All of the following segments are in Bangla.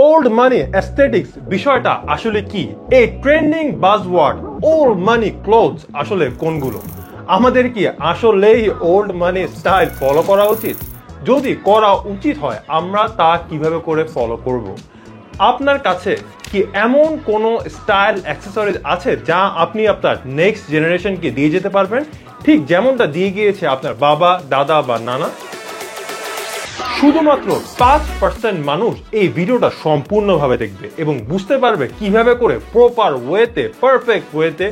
ওল্ড মানি অ্যাস্থেটিক্স বিষয়টা আসলে কি? এই ট্রেন্ডিং বাজওয়ার্ড ওল্ড মানি ক্লোথস আসলে কোনগুলো? আমাদের কি আসলেই ওল্ড মানি স্টাইল ফলো করা উচিত? যদি করা উচিত হয় আমরা তা কিভাবে করে ফলো করব? আপনার কাছে কি এমন কোনো স্টাইল অ্যাক্সেসরিজ আছে যা আপনি আপনার নেক্সট জেনারেশনকে দিয়ে যেতে পারবেন, ঠিক যেমনটা দিয়ে গিয়েছে আপনার বাবা, দাদা বা নানা? শুধুমাত্র 5% মানুষ এই ভিডিওটা সম্পূর্ণভাবে দেখবে এবং বুঝতে পারবে কিভাবে করে প্রপার ওয়েতে, পারফেক্ট ওয়েতে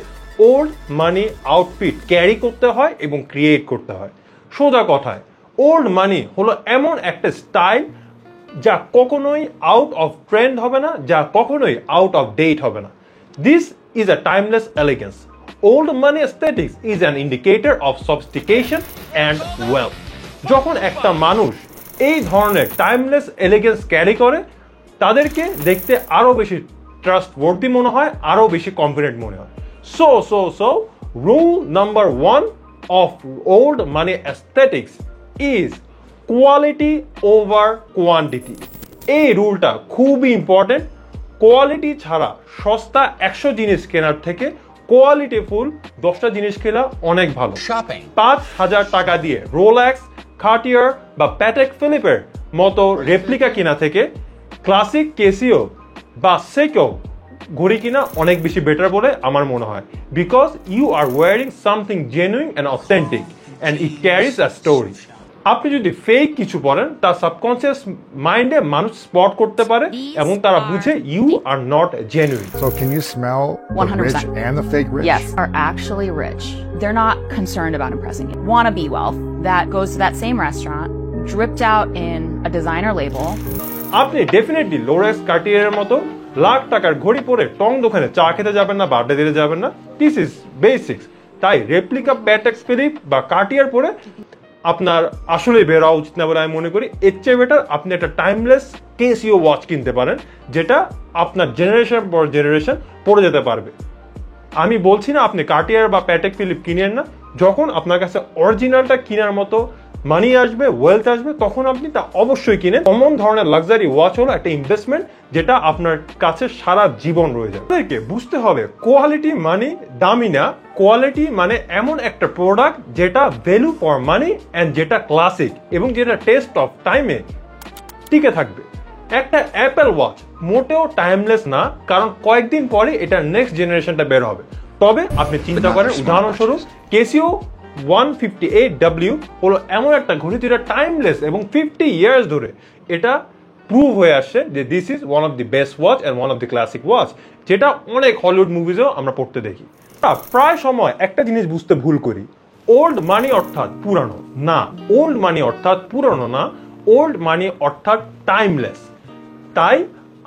ওল্ড মানি আউটফিট ক্যারি করতে হয় এবং ক্রিয়েট করতে হয়। সোজা কথায়, ওল্ড মানি হলো এমন একটা স্টাইল যা কখনোই আউট অফ ট্রেন্ড হবে না, যা কখনোই আউট অফ ডেট হবে না। This is a timeless elegance. Old money aesthetics is an indicator of sophistication and wealth. যখন একটা মানুষ এই ধরনের টাইমলেস এলিগেন্স ক্যারি করে, তাদেরকে দেখতে আরো বেশি ট্রাস্টওয়ার্দি মনে হয়, আরো বেশি কনফিডেন্ট মনে হয়। So rule number 1 of old money aesthetics is quality over quantity. এই রুলটা খুবই ইম্পর্টেন্ট। কোয়ালিটি ছাড়া সস্তা 100 জিনিস কেনার থেকে কোয়ালিটিফুল 10টা জিনিস কেনা অনেক ভালো। 5,000 টাকা দিয়ে রোলেক্স, কার্টিয়ার বা প্যাটেক ফিলিপের মতো রেপ্লিকা কিনা থেকে ক্লাসিক কেসিও বা সেকো ঘড়ি কিনা অনেক বেশি বেটার বলে আমার মনে হয়। Because you are wearing something genuine and authentic and it carries a story. আপনি যদি ফেক কিছু পড়েন, তা সাবকনসিয়াস মাইন্ডে মানুষ স্পট করতে পারে এবং তারা বুঝে you are not genuine. So can you smell the 100%. rich and the fake rich? Yes, are actually rich. They're not concerned about impressing you. Wannabe wealth that goes to that same restaurant, dripped out in a designer label. আপনি ডেফিনেটলি লোরেক্স, কার্টিয়ারের মতো লাখ টাকার ঘড়ি পরে টং দোকানে চা খেতে যাবেন না, বার্থডে দিতে যাবেন না। This is basics. তাই রেপ্লিকা প্যাটেক ফিলিপ বা কার্টিয়ার পরে আপনার আসলে বের হওয়া উচিত না বলে আমি মনে করি। এর চেয়ে বেটার আপনি একটা টাইমলেস কেসিও ওয়াচ কিনতে পারেন, যেটা আপনার জেনারেশন পর জেনারেশন পড়ে যেতে পারবে। আমি বলছি না আপনি কার্টিয়ার বা প্যাটেক ফিলিপ কিনেন না। যখন আপনার কাছে অরিজিনালটা কেনার মতো মানি আসবে, ওয়েলথ আসবে, তখন আপনি তা অবশ্যই কিনেন। এমন ধরনের লাক্সারি ওয়াচ হলো একটা ইনভেস্টমেন্ট যেটা আপনার কাছে সারা জীবন রয়ে যাবে। আপনাদেরকে বুঝতে হবে কোয়ালিটি মানে দামি না, কোয়ালিটি মানে এমন একটা প্রোডাক্ট যেটা ভ্যালু ফর মানি অ্যান্ড যেটা ক্লাসিক এবং যেটা টেস্ট অফ টাইমে টিকে থাকবে। একটা অ্যাপেল ওয়াচ মোটেও টাইমলেস না, কারণ কয়েকদিন পরে এটা নেক্সট জেনারেশনটা বের হবে। তবে আপনি চিন্তা করেন, উদাহরণস্বরূপ কেসিও 158W হলো এমন একটা ঘড়ি যেটা টাইমলেস এবং 50 ইয়ার্স ধরে এটা প্রুভ হয়ে আসছে যে this is one of the best watch and one of the classic watch, যেটা অনেক হলিউড মুভিজেও আমরা পড়তে দেখি। প্রায় সময় একটা জিনিস বুঝতে ভুল করি, ওল্ড মানি অর্থাৎ পুরানো না। ওল্ড মানি অর্থাৎ পুরানো না, ওল্ড মানি অর্থাৎ টাইমলেস। তাই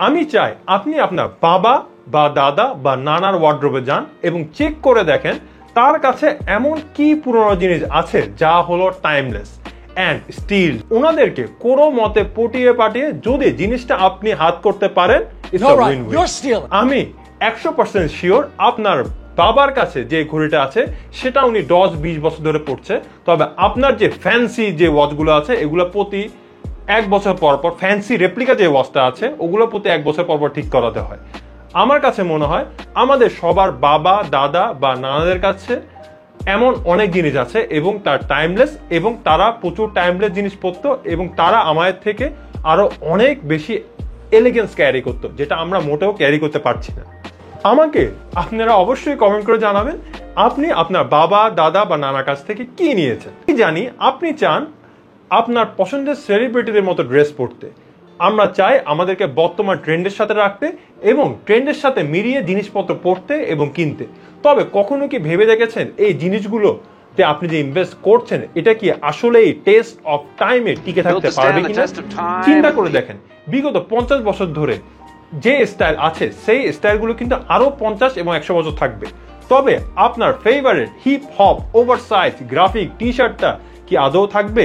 আমি চাই আপনি আপনার বাবা বা দাদা বা নানার ওয়ার্ড্রোবে যান এবং চেক করে দেখেন তার কাছে এমন কি পুরনো জিনিস আছে যা হলো টাইমলেস অ্যান্ড স্টিল। ওনাদেরকে কোনো মতে পটিয়ে পাঠিয়ে যদি জিনিসটা আপনি হাত করতে পারেন, আমি 100% শিওর আপনার বাবার কাছে যে ঘড়িটা আছে সেটা উনি 10-20 বছর ধরে পড়ছে। তবে আপনার যে ফ্যান্সি যে ওয়াচগুলো আছে এগুলো প্রতি 1 বছর পর পর, ফ্যান্সি রেপ্লিকা যে ওয়াচটা আছে ওগুলো প্রতি 1 বছর পর পর ঠিক করাতে হয়। আমার কাছে মনে হয় আমাদের সবার বাবা, দাদা বা নানাদের কাছে এমন অনেক জিনিস আছে এবং তার টাইমলেস, এবং তারা প্রচুর টাইমলেস জিনিস পরতো এবং তারা আমাদের থেকে আরো অনেক বেশি এলিগেন্স ক্যারি করতো, যেটা আমরা মোটেও ক্যারি করতে পারছি না। আমাকে আপনারা অবশ্যই কমেন্ট করে জানাবেন আপনি আপনার বাবা, দাদা বা নানার কাছ থেকে কি নিয়েছেন। আমি জানি আপনি চান আপনার পছন্দের সেলিব্রিটিদের মতো ড্রেস পরতে। আমরা চাই আমাদেরকে বর্তমান ট্রেন্ডের সাথে রাখতে এবং ট্রেন্ডের সাথে মিলিয়ে জিনিসপত্র পড়তে এবং কিনতে। তবে কখনো কি ভেবে দেখেছেন এই জিনিসগুলোতে আপনি যে ইনভেস্ট করছেন এটা কি আসলে এই টেস্ট অফ টাইমে টিকে থাকতে পারবে কিনা? চিন্তা করে দেখেন, বিগত 50 বছর ধরে যে স্টাইল আছে সেই স্টাইলগুলো কিন্তু আরো 50 এবং 100 বছর থাকবে। তবে আপনার favourite hip hop oversize graphic T শার্টটা কি আদৌ থাকবে?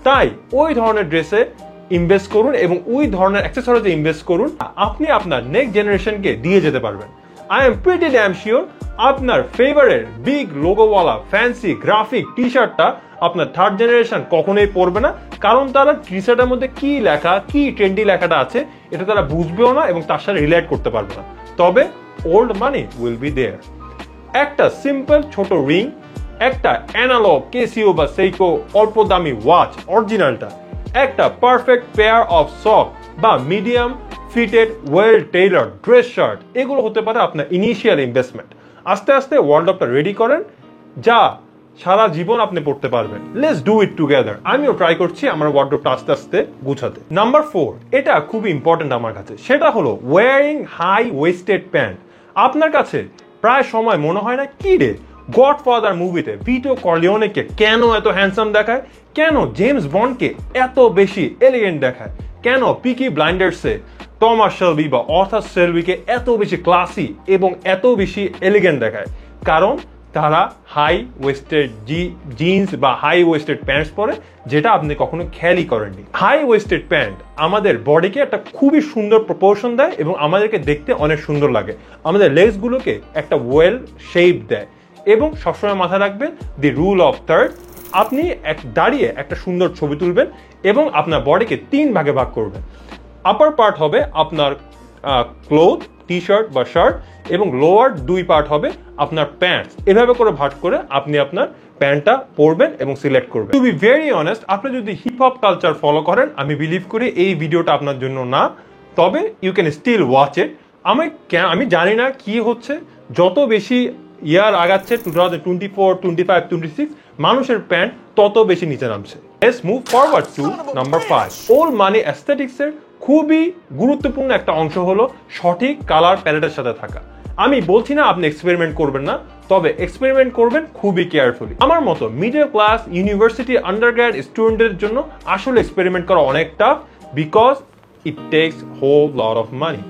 তাই ওই ধরনের ড্রেসে ইনভেস্ট করুন এবং ওই ধরনের অ্যাক্সেসরিজে ইনভেস্ট করুন। আপনি আপনার নেক্সট জেনারেশনকে দিয়ে যেতে পারবেন। I am pretty damn sure আপনার favourite big লোগোওয়ালা fancy graphic T শার্টটা আপনার থার্ড জেনারেশন কখনোই পড়বে না, কারণ তারা টি শার্টের মধ্যে কি লেখা, কি ট্রেন্ডি লেখাটা আছে এটা তারা বুঝবেও না এবং তার সাথে রিলেট করতে পারবে না। তবে old money will be there. একটা সিম্পল ছোট রিং, একটা অ্যানালগ কেসিও বা সেইকো অল্প দামি ওয়াচ অরিজিনালটা, একটা পারফেক্ট পেয়ার অফ সক বা medium fitted well Taylor dress shirt, এগুলো হতে পারে আপনার ইনিশিয়াল ইনভেস্টমেন্ট। আস্তে আস্তে ওয়ার্ডরোবটা রেডি করেন, যা সারা জীবন আপনি পড়তে পারবেন। Let's do it together. আমিও ট্রাই করছি আমার ওয়ার্ডরোবটা আস্তে আস্তে গুছাতে। নাম্বার 4, এটা খুবই ইম্পর্টেন্ট আমার কাছে, সেটা হলো ওয়ারিং হাই ওয়েস্টেড প্যান্ট। আপনার কাছে প্রায় সময় মনে হয় না কি রে, গডফাদার মুভিতে ভিটো কর্লিওনেকে কেন এত হ্যান্ডসাম দেখায়, কেন জেমস বন্ডকে এত বেশি এলিগেন্ট দেখায়, কেন পিকি ব্লাইন্ডার্সে টমাস শেলবি বা অর্থাৎ শেলবিকে এত বেশি ক্লাসি এবং এত বেশি এলিগেন্ট দেখায়? কারণ তারা হাই ওয়েস্টেড জিন্স বা হাই ওয়েস্টেড প্যান্টস পরে, যেটা আপনি কখনো খেয়ালই করেননি। হাই ওয়েস্টেড প্যান্ট আমাদের বডিকে একটা খুবই সুন্দর প্রপোর্শন দেয় এবং আমাদেরকে দেখতে অনেক সুন্দর লাগে, আমাদের লেগসগুলোকে একটা ওয়েল শেপ দেয়। এবং সবসময় মাথায় রাখবেন দি রুল অফ থার্ড, আপনি দাঁড়িয়ে একটা সুন্দর ছবি তুলবেন এবং আপনার বডিকে 3 ভাগে ভাগ করবেন। আপার পার্ট হবে আপনার ক্লোথ, টি শার্ট বা শার্ট, এবং লোয়ার 2 পার্ট হবে আপনার প্যান্টস। এভাবে করে ভাগ করে আপনি আপনার প্যান্টটা পরবেন এবং সিলেক্ট করবেন। টু বি ভেরি অনেস্ট, আপনি যদি হিপ হপ কালচার ফলো করেন, আমি বিলিভ করি এই ভিডিওটা আপনার জন্য না, তবে you can still watch it. আমি জানি না কি হচ্ছে, যত বেশি ইয়ার আগাচ্ছে 2024, 25, 26, মানুষের প্যান্ট তত বেশি নিচে নামছে। Let's move forward to number 5। Old money অ্যাস্থেটিক্সের খুবই গুরুত্বপূর্ণ একটা অংশ হলো সঠিক কালার প্যালেটের সাথে থাকা। আমি বলছি না আপনি এক্সপেরিমেন্ট করবেন না, তবে এক্সপেরিমেন্ট করবেন খুবই কেয়ারফুলি। আমার মতো মিডল ক্লাস ইউনিভার্সিটি আন্ডারগ্র্যাড স্টুডেন্টের জন্য আসলে এক্সপেরিমেন্ট করা অনেক tough, because it takes whole lot of money.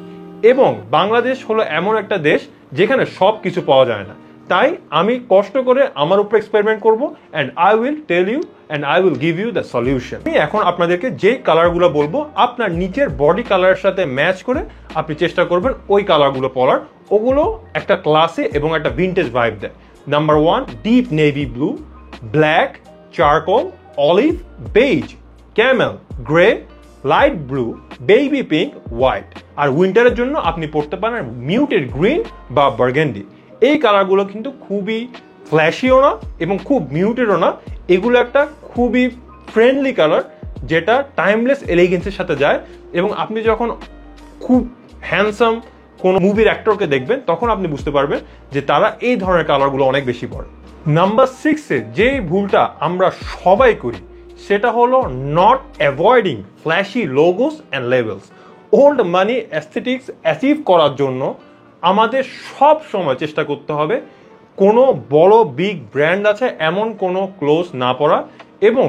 এবং বাংলাদেশ হলো এমন একটা দেশ যেখানে সব কিছু পাওয়া যায় না, তাই আমি কষ্ট করে আমার উপর এক্সপেরিমেন্ট করবো, and I will tell you and I will give you the solution. আমি এখন আপনাদেরকে যে কালারগুলো বলবো আপনার নিচের বডি কালারের সাথে ম্যাচ করে আপনি চেষ্টা করবেন ওই কালারগুলো পরার। ওগুলো একটা ক্লাসে এবং একটা ভিন্টেজ ভাইব দেয়। Number 1, deep navy blue, black, charcoal, olive, beige, camel, grey, light blue, baby pink, white. আর উইন্টারের জন্য আপনি পড়তে পারেন মিউটেড গ্রিন বা বার্গেন্ডি। এই কালারগুলো কিন্তু খুবই ফ্ল্যাশিও না এবং খুব মিউটেডও না, এগুলো একটা খুবই ফ্রেন্ডলি কালার যেটা টাইমলেস এলিগেন্সের সাথে যায়। এবং আপনি যখন খুব হ্যান্ডসাম কোন মুভির অ্যাক্টরকে দেখবেন তখন আপনি বুঝতে পারবেন যে তারা এই ধরনের কালারগুলো অনেক বেশি পরে। নাম্বার 6-এ যে ভুলটা আমরা সবাই করি সেটা হলো not avoiding flashy logos and labels. Old money aesthetics achieve করার জন্য আমাদের সব সময় চেষ্টা করতে হবে কোনো বড় বিগ ব্র্যান্ড আছে এমন কোনো ক্লোথ না পরা এবং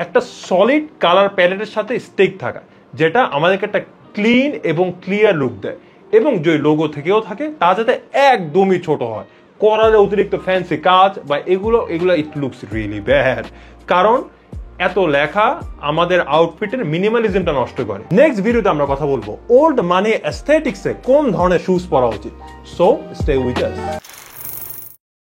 একটা সলিড কালার প্যালেটের সাথে স্টিক থাকা, যেটা আমাদেরকে একটা ক্লিন এবং ক্লিয়ার লুক দেয়। এবং যে লোগো থেকেও থাকে তা যাতে একদমই ছোট হয়, করালে অতিরিক্ত ফ্যান্সি কাজ বা এগুলো ইট লুকস রিয়েলি ব্যাড, কারণ এত লেখা আমাদের আউটফিটের মিনিমালিজমটা নষ্ট করে। নেক্সট ভিডিওতে আমরা কথা বলবো ওল্ড মানি অ্যাস্থেটিক্সে কোন ধরনের শুজ পরা উচিত। So stay with us.